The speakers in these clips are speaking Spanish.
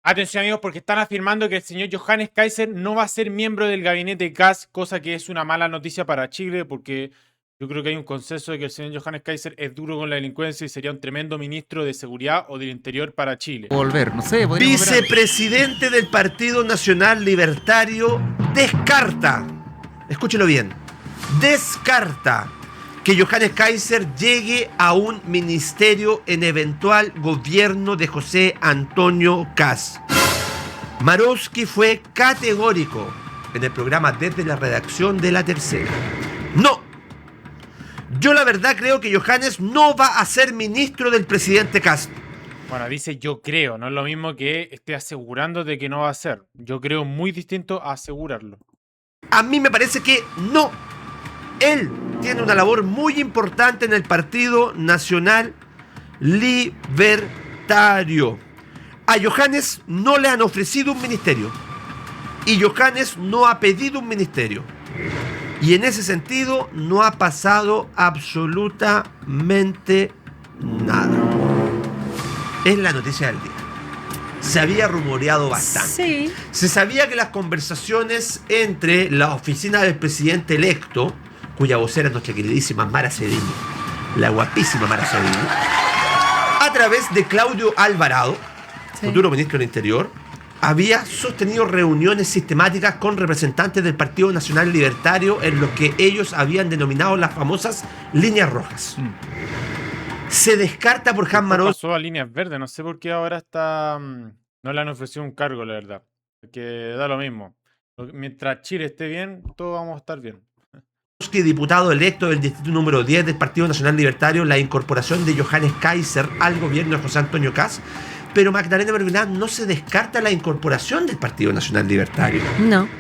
Atención amigos, porque están afirmando que el señor Johannes Kaiser no va a ser miembro del gabinete Kast, cosa que es una mala noticia para Chile, porque yo creo que hay un consenso de que el señor Johannes Kaiser es duro con la delincuencia y sería un tremendo ministro de Seguridad o del Interior para Chile. Volver, no sé, podríamos ver algo. Vicepresidente del Partido Nacional Libertario descarta, escúchelo bien, descarta que Johannes Kaiser llegue a un ministerio en eventual gobierno de José Antonio Kast. Marowski fue categórico en el programa Desde la Redacción de La Tercera. No. Yo la verdad creo que Johannes no va a ser ministro del presidente Kast. Bueno, dice yo creo, no es lo mismo que esté asegurando de que no va a ser. Yo creo muy distinto a asegurarlo. A mí me parece que no. Él tiene una labor muy importante en el Partido Nacional Libertario. A Johannes no le han ofrecido un ministerio. Y Johannes no ha pedido un ministerio. Y en ese sentido no ha pasado absolutamente nada. Es la noticia del día. Se había rumoreado bastante. Sí. Se sabía que las conversaciones entre la oficina del presidente electo, cuya vocera es nuestra queridísima Mara Cedillo, la guapísima Mara Cedillo, a través de Claudio Alvarado, futuro ministro del Interior, había sostenido reuniones sistemáticas con representantes del Partido Nacional Libertario en lo que ellos habían denominado las famosas líneas rojas. Se descarta por Jan Marowski. Pasó a líneas verdes, no sé por qué ahora está... no le han ofrecido un cargo, la verdad. Porque da lo mismo. Mientras Chile esté bien, todos vamos a estar bien. Diputado electo del distrito número 10 del Partido Nacional Libertario, la incorporación de Johannes Kaiser al gobierno de José Antonio Kast, pero Magdalena Mervilá no se descarta la incorporación del Partido Nacional Libertario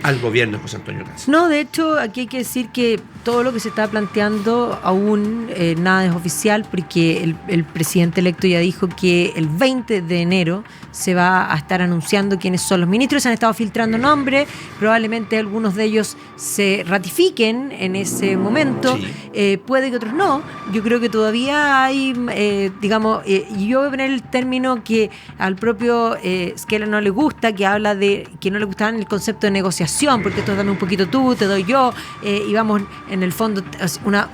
al gobierno de José Antonio Kast. No, de hecho, aquí hay que decir que todo lo que se está planteando aún nada es oficial, porque el presidente electo ya dijo que el 20 de enero se va a estar anunciando quiénes son los ministros. Se han estado filtrando nombres, probablemente algunos de ellos se ratifiquen en ese momento, sí. Puede que otros no. Yo creo que todavía hay, y yo voy a poner el término que al propio Skela no le gusta, que habla de que no le gustaba el concepto de negociación, porque esto es dame un poquito tú, te doy yo, y vamos en el fondo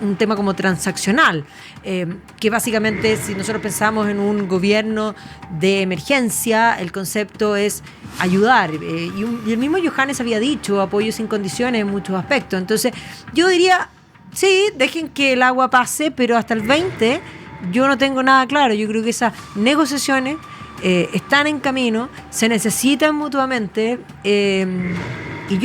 un tema como transaccional, que básicamente si nosotros pensamos en un gobierno de emergencia, el concepto es ayudar, y el mismo Johannes había dicho apoyo sin condiciones en muchos aspectos. Entonces yo diría, sí, dejen que el agua pase, pero hasta el 20 yo no tengo nada claro. Yo creo que esas negociaciones están en camino, se necesitan mutuamente, y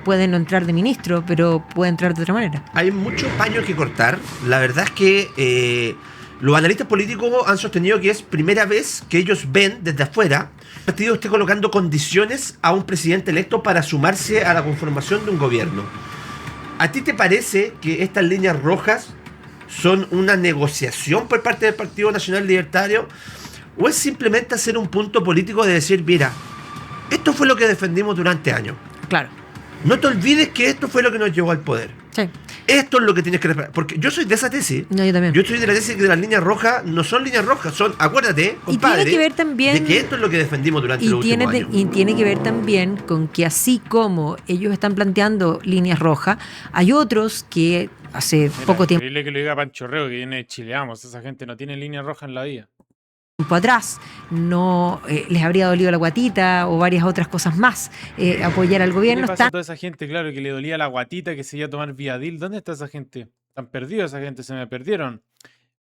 pueden no entrar de ministro, pero puede entrar de otra manera. Hay mucho paño que cortar. La verdad es que los analistas políticos han sostenido que es primera vez que ellos ven desde afuera el partido esté colocando condiciones a un presidente electo para sumarse a la conformación de un gobierno. ¿A ti te parece que estas líneas rojas son una negociación por parte del Partido Nacional Libertario? ¿O es simplemente hacer un punto político de decir, mira, esto fue lo que defendimos durante años? Claro. No te olvides que esto fue lo que nos llevó al poder. Sí. Esto es lo que tienes que respetar. Porque yo soy de esa tesis. No, yo también. Yo soy de la tesis que las líneas rojas no son líneas rojas, son, acuérdate, compadre, y tiene que ver también, de que esto es lo que defendimos durante los últimos años. Y tiene que ver también con que así como ellos están planteando líneas rojas, hay otros que hace poco tiempo... Increíble que lo diga Pancho Reo, que viene de Chileamos. Esa gente no tiene línea roja en la vida. Atrás no les habría dolido la guatita o varias otras cosas más, apoyar al gobierno. ¿Qué le pasa a toda esa gente, claro, que le dolía la guatita, que se iba a tomar Viadil? ¿Dónde está esa gente? Están perdidos esa gente, se me perdieron.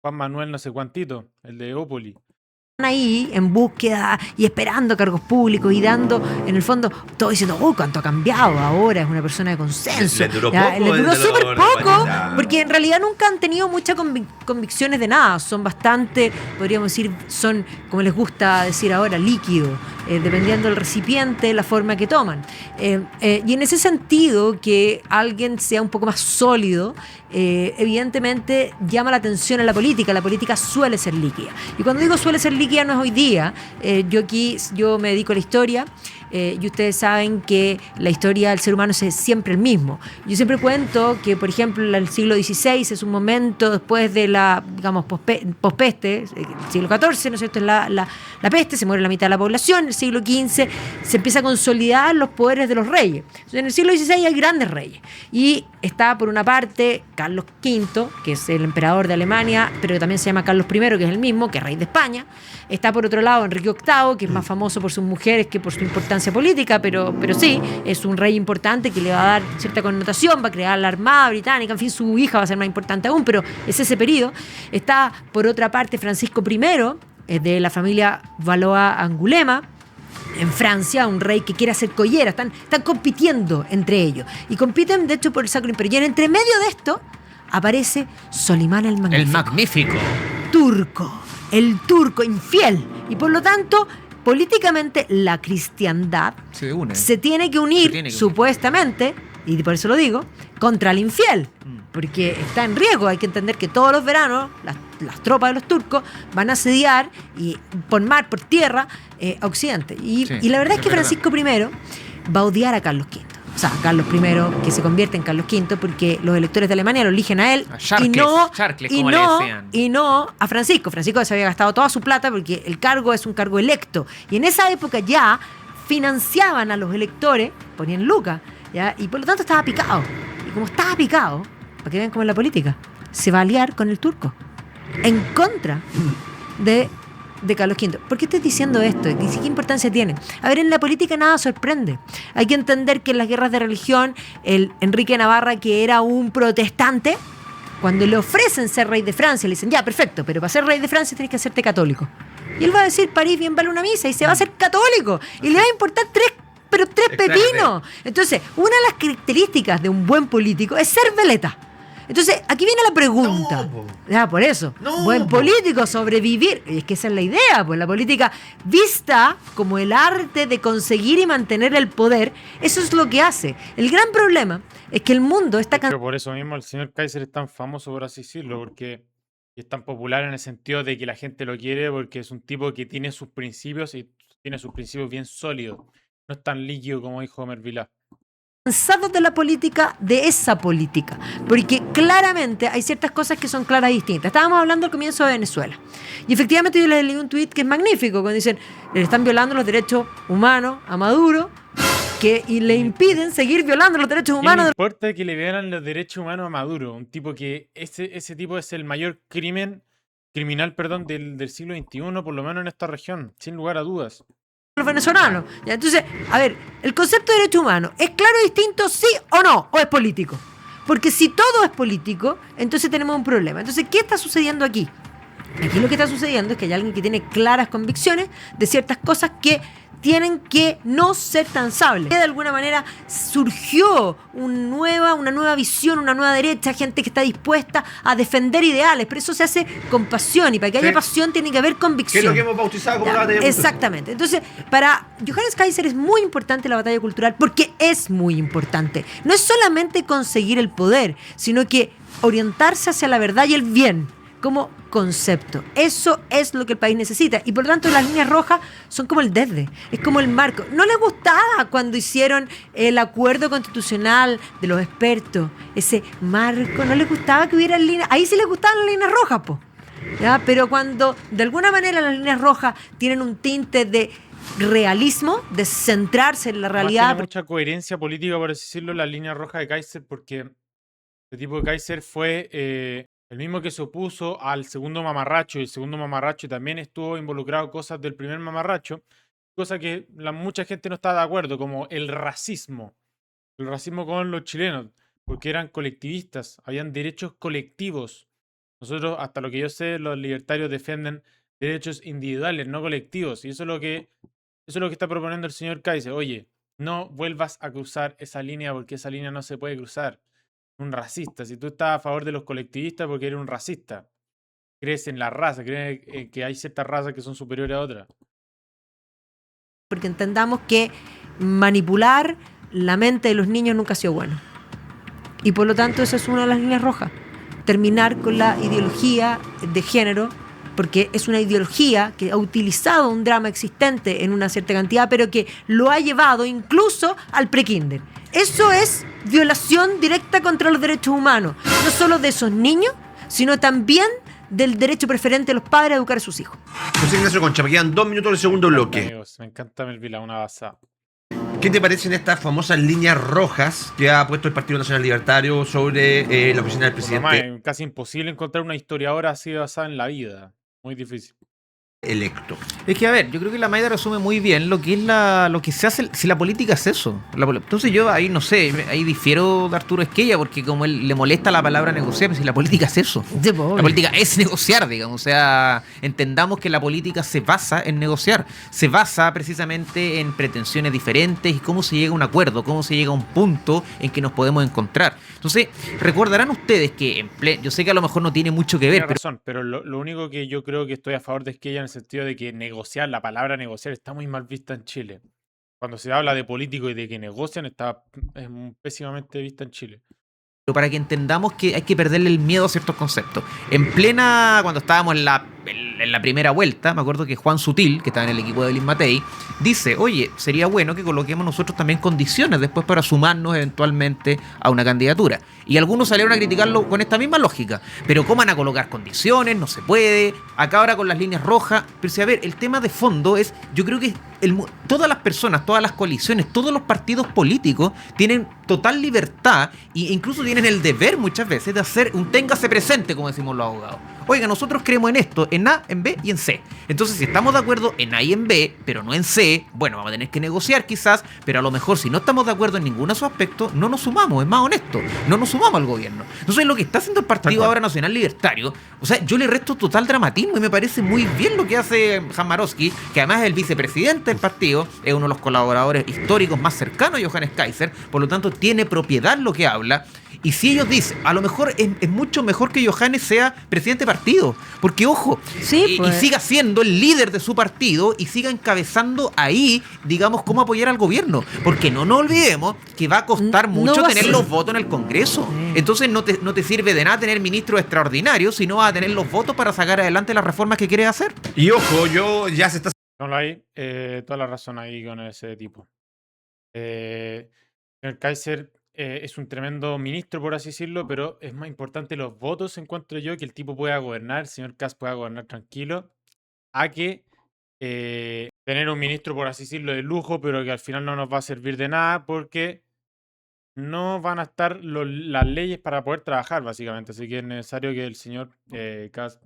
Juan Manuel no sé cuantito, el de Opoli. Ahí en búsqueda y esperando cargos públicos y dando, en el fondo, todo diciendo, cuánto ha cambiado ahora, es una persona de consenso. Le duró poco. Le duró súper poco, porque en realidad nunca han tenido muchas convicciones de nada. Son bastante, podríamos decir, son, como les gusta decir ahora, líquidos, dependiendo del recipiente, la forma que toman. Y en ese sentido, que alguien sea un poco más sólido, evidentemente llama la atención a la política. La política suele ser líquida. Y cuando digo suele ser líquida, no es hoy día. Yo me dedico a la historia, y ustedes saben que la historia del ser humano es siempre el mismo. Yo siempre cuento que, por ejemplo, el siglo XVI es un momento después de la, digamos, pospeste, el siglo XIV, ¿no es cierto?, es la peste, se muere la mitad de la población, el siglo XV se empieza a consolidar los poderes de los reyes. Entonces, en el siglo XVI hay grandes reyes, y está por una parte Carlos V, que es el emperador de Alemania, pero que también se llama Carlos I, que es el mismo, que es rey de España. Está por otro lado Enrique VIII, que es más famoso por sus mujeres que por su importancia política, pero sí, es un rey importante que le va a dar cierta connotación, va a crear la Armada Británica, en fin, su hija va a ser más importante aún, pero es ese periodo. Está por otra parte Francisco I, de la familia Valois-Angulema, en Francia, un rey que quiere hacer collera. Están compitiendo entre ellos. Y compiten, de hecho, por el Sacro Imperio. Y en entre medio de esto aparece Solimán el Magnífico. El Magnífico. El turco infiel. Y por lo tanto, políticamente, la cristiandad se tiene que unir, supuestamente, y por eso lo digo, contra el infiel. Porque está en riesgo. Hay que entender que todos los veranos las tropas de los turcos van a asediar, y por mar, por tierra, a Occidente. Y la verdad es que Francisco I va a odiar a Carlos V. O sea, Carlos I, que se convierte en Carlos V, porque los electores de Alemania lo eligen a él, y no a Francisco. Francisco se había gastado toda su plata porque el cargo es un cargo electo. Y en esa época ya financiaban a los electores, ponían lucas, ¿ya? Y por lo tanto estaba picado. Y como estaba picado, para que vean cómo es la política, se va a aliar con el turco en contra de Carlos V. ¿Por qué estoy diciendo esto? ¿Qué importancia tiene? A ver, en la política nada sorprende. Hay que entender que en las guerras de religión, el Enrique de Navarra, que era un protestante, cuando le ofrecen ser rey de Francia, le dicen, ya, perfecto, pero para ser rey de Francia tienes que hacerte católico. Y él va a decir, París bien vale una misa, y se va a hacer católico. Y le va a importar tres pepinos. Entonces, una de las características de un buen político es ser veleta. Entonces, aquí viene la pregunta. Por eso. Buen político, sobrevivir. Y es que esa es la idea, pues la política vista como el arte de conseguir y mantener el poder, eso es lo que hace. El gran problema es que el mundo está Pero por eso mismo el señor Kaiser es tan famoso, por así decirlo, porque es tan popular en el sentido de que la gente lo quiere, porque es un tipo que tiene sus principios, y tiene sus principios bien sólidos. No es tan líquido como dijo Homer Vilá. Cansados de la política, de esa política, porque claramente hay ciertas cosas que son claras y distintas. Estábamos hablando al comienzo de Venezuela, y efectivamente yo les leí un tuit que es magnífico, cuando dicen, le están violando los derechos humanos a Maduro, y le impiden seguir violando los derechos humanos. No importa que le violan los derechos humanos a Maduro, un tipo que ese tipo es el mayor criminal del siglo XXI, por lo menos en esta región, sin lugar a dudas. Los venezolanos. ¿Ya? Entonces, a ver, el concepto de derecho humano, ¿es claro y distinto, sí o no? ¿O es político? Porque si todo es político, entonces tenemos un problema. Entonces, ¿qué está sucediendo aquí? Aquí lo que está sucediendo es que hay alguien que tiene claras convicciones de ciertas cosas que tienen que no ser transables. De alguna manera surgió una nueva visión, una nueva derecha, gente que está dispuesta a defender ideales, pero eso se hace con pasión, y para que haya pasión tiene que haber convicción. Que es lo que hemos bautizado como la batalla cultural. Exactamente. Entonces, para Johannes Kaiser es muy importante la batalla cultural, porque es muy importante. No es solamente conseguir el poder, sino que orientarse hacia la verdad y el bien como concepto. Eso es lo que el país necesita, y por lo tanto las líneas rojas son como el desde, es como el marco. No les gustaba cuando hicieron el acuerdo constitucional de los expertos, ese marco, no les gustaba que hubiera líneas, ahí sí les gustaban las líneas rojas, ¿ya? Pero cuando de alguna manera las líneas rojas tienen un tinte de realismo, de centrarse en la realidad. Tiene mucha coherencia política, por así decirlo, la línea roja de Kaiser, porque el tipo de Kaiser fue el mismo que se opuso al segundo mamarracho, y el segundo mamarracho también estuvo involucrado en cosas del primer mamarracho, cosa que mucha gente no está de acuerdo, como el racismo con los chilenos, porque eran colectivistas, habían derechos colectivos. Nosotros, hasta lo que yo sé, los libertarios defienden derechos individuales, no colectivos, y eso es lo que está proponiendo el señor Kaiser. Oye, no vuelvas a cruzar esa línea, porque esa línea no se puede cruzar. Un racista, si tú estás a favor de los colectivistas, porque eres un racista. Crees en la raza, crees que hay ciertas razas que son superiores a otras. Porque entendamos que manipular la mente de los niños nunca ha sido bueno. Y por lo tanto esa es una de las líneas rojas. Terminar con la ideología de género porque es una ideología que ha utilizado un drama existente en una cierta cantidad, pero que lo ha llevado incluso al prekinder. Eso es violación directa contra los derechos humanos, no solo de esos niños, sino también del derecho preferente de los padres a educar a sus hijos. José Ignacio Concha, me quedan 2 minutos del segundo bloque. Amigos, me encanta Melvila, una basada. ¿Qué te parecen estas famosas líneas rojas que ha puesto el Partido Nacional Libertario sobre la oficina del Por lo más, presidente es casi imposible encontrar una historiadora así basada en la vida. Muy difícil. electo? Es que, a ver, yo creo que la Maida resume muy bien lo que es lo que se hace, si la política es eso. Entonces yo ahí no sé, ahí difiero de Arturo Esquella, porque como él le molesta la palabra negociar, pues si la política es eso. Sí, pues, La obvio. política es negociar, digamos. O sea, entendamos que la política se basa en negociar. Se basa precisamente en pretensiones diferentes y cómo se llega a un acuerdo, cómo se llega a un punto en que nos podemos encontrar. Entonces, recordarán ustedes que yo sé que a lo mejor no tiene mucho que ver, Tiene pero razón, pero lo único que yo creo que estoy a favor de Esquella en el sentido de que negociar, la palabra negociar está muy mal vista en Chile. Cuando se habla de políticos y de que negocian, es pésimamente vista en Chile. para que entendamos que hay que perderle el miedo a ciertos conceptos. Cuando estábamos en la primera vuelta, me acuerdo que Juan Sutil, que estaba en el equipo de Belín Matei, dice, oye, sería bueno que coloquemos nosotros también condiciones después para sumarnos eventualmente a una candidatura. Y algunos salieron a criticarlo con esta misma lógica. Pero ¿cómo van a colocar condiciones? No se puede. Acá ahora con las líneas rojas. Pero si, a ver, el tema de fondo es, yo creo que todas las personas, todas las coaliciones, todos los partidos políticos tienen total libertad e incluso tienen el deber muchas veces de hacer un téngase presente, como decimos los abogados. Oiga, nosotros creemos en esto, en A, en B y en C. Entonces, si estamos de acuerdo en A y en B, pero no en C, bueno, vamos a tener que negociar quizás, pero a lo mejor si no estamos de acuerdo en ninguno de esos aspectos, no nos sumamos, es más honesto, no nos sumamos al gobierno. Entonces, lo que está haciendo el Partido ahora Nacional Libertario, o sea, yo le resto total dramatismo y me parece muy bien lo que hace Jamarowski, que además es el vicepresidente del partido, es uno de los colaboradores históricos más cercanos a Johannes Kaiser, por lo tanto tiene propiedad lo que habla. Y si ellos dicen, a lo mejor es mucho mejor que Johannes sea presidente de partido, porque ojo, Sí, pues. y siga siendo el líder de su partido y siga encabezando ahí, digamos, cómo apoyar al gobierno, porque no nos olvidemos que va a costar No mucho va a tener ser. los votos en el Congreso. Sí. Entonces no te sirve de nada tener ministros extraordinarios si no vas a tener los votos para sacar adelante las reformas que quieres hacer. Y ojo, ya se está No lo hay, toda la razón ahí con ese tipo. Señor Kaiser es un tremendo ministro, por así decirlo, pero es más importante los votos, encuentro yo, que el tipo pueda gobernar, el señor Kast pueda gobernar tranquilo, a que tener un ministro, por así decirlo, de lujo, pero que al final no nos va a servir de nada porque no van a estar las leyes para poder trabajar, básicamente. Así que es necesario que el señor Kast,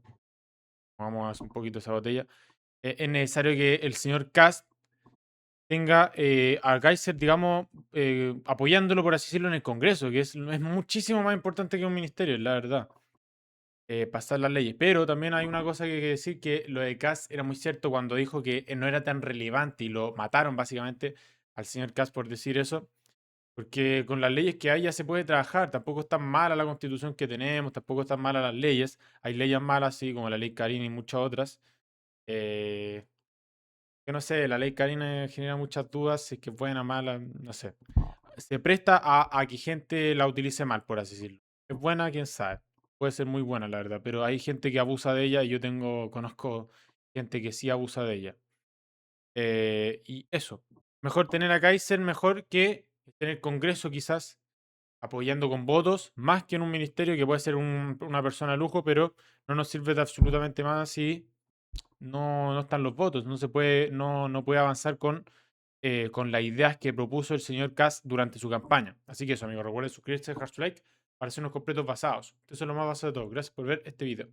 vamos a hacer un poquito esa botella, es necesario que el señor Kast tenga a Kaiser, digamos, apoyándolo, por así decirlo, en el Congreso, que es muchísimo más importante que un ministerio, la verdad. Pasar las leyes. Pero también hay una cosa que hay que decir, que lo de Kast era muy cierto cuando dijo que no era tan relevante y lo mataron básicamente al señor Kast por decir eso. Porque con las leyes que hay ya se puede trabajar. Tampoco es tan mala la constitución que tenemos, tampoco están malas las leyes. Hay leyes malas, sí, como la ley Karina y muchas otras. Eh, que no sé, la ley Karina genera muchas dudas, si es que es buena, mala, no sé. Se presta a que gente la utilice mal, por así decirlo. Es buena, quién sabe. Puede ser muy buena, la verdad, pero hay gente que abusa de ella y conozco gente que sí abusa de ella. Y eso, mejor tener a Kaiser, mejor que tener Congreso quizás apoyando con votos, más que en un ministerio que puede ser una persona de lujo, pero no nos sirve de absolutamente más si no están los votos, no puede avanzar con las ideas que propuso el señor Kast durante su campaña. Así que eso, amigos, recuerden suscribirse, dejar su like para hacer unos completos basados. Esto es lo más basado de todo. Gracias por ver este video.